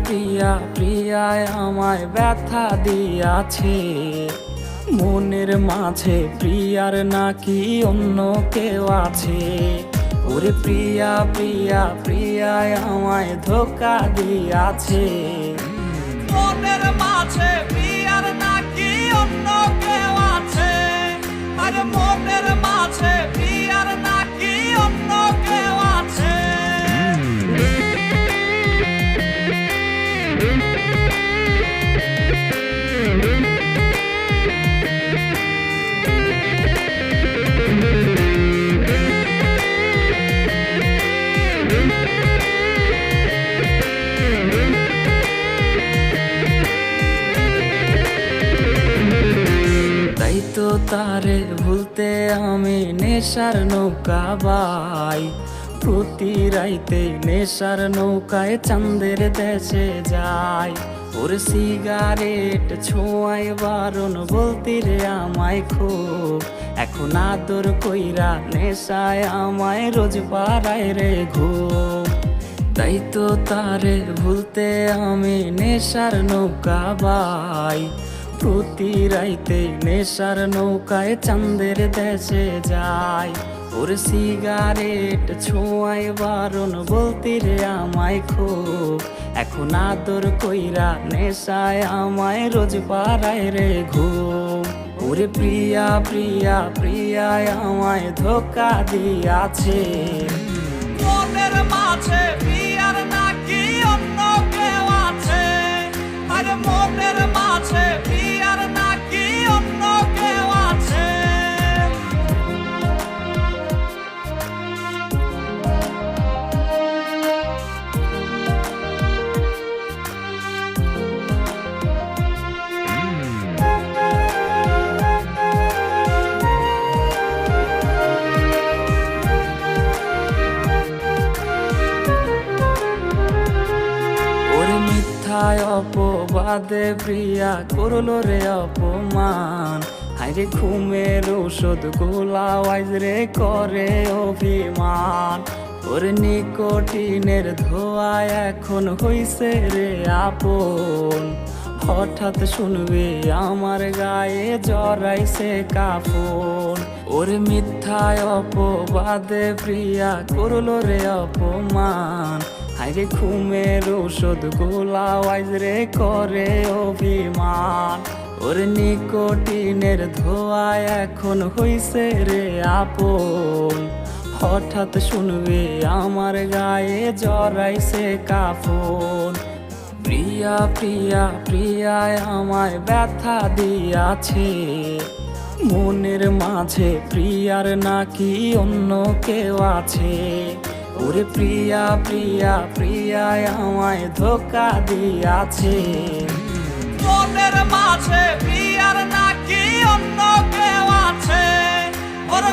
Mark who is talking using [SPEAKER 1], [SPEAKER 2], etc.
[SPEAKER 1] প্রিয়া প্রিয়ায় আমায় ব্যথা দিয়াছে, মনের মাঝে প্রিয়ার নাকি অন্য কেউ আছে। ওরে প্রিয়া প্রিয়া প্রিয়ায় আমায় ধোঁকা দিয়াছে,
[SPEAKER 2] মনের মাঝে প্রিয়ার নাকি অন্য কেউ আছে। আরে মনের মাঝে প্রিয়ার নাকি অন্য কেউ আছে।
[SPEAKER 1] তাই তো তারে ভুলতে আমি নেশার নৌকা বাই, প্রতি রাইতে নেশার নৌকায় চাঁদের দেশে যাই। ওর সিগারেট ছোঁয়ায় বারণ বলতি রে আমায় খুব, এখন আদর কইরা নেশায় আমায় রোজ পাড়ায় রে ঘুম। তাই তো তারে ভুলতে আমি নেশার নৌকা বাই, প্রতি রাইতে নেশার নৌকায় চাঁদের দেশে যাই। ওর সিগারেট ছোঁয়ায় বারণ বলতি রে আমায় খুব, এখন আদর কইরা নেশায় আমায় রোজ পাড়ায় রে ঘুম। ওরে প্রিয়া প্রিয়া প্রিয়ায় আমায় ধোঁকা দিয়াছে,
[SPEAKER 2] মনের মাঝে প্রিয়ার নাকি অন্য কেউ আছে। আরে মনের মাঝে প্রিয়ার নাকি অন্য কেউ আছে।
[SPEAKER 1] অপবাদে প্রিয়া করলো রে অপমান, হাইরে ঘুমের ঔষধ গোলাওয়াইজ রে করে অভিমান। ওর নিকোটিনের ধোয়া এখন হইছে রে আপন, হঠাৎ শুনবে আমার গায়ে জড়াইছে কাফন। ওর মিথ্যায় অপবাদে প্রিয়া করলো রে অপমান, হাইরে ঘুমের ঔষধ গোলাওয়াইজ রে করে অভিমান। ওর নিকোটিনের ধোয়া এখন হইছে রে আপন, হঠাৎ শুনবে আমার গায়ে জড়াইছে কাফন। প্রিয়া প্রিয়া প্রিয়ায় আমায় ব্যথা দিয়াছে, মনের মাঝে প্রিয়ার নাকি অন্য কেউ আছে। ওরে প্রিয়া প্রিয়া প্রিয়ায় আমায় ধোঁকা দিয়াছে,
[SPEAKER 2] মনের মাঝে প্রিয়ার নাকি অন্য কেউ আছে। ওর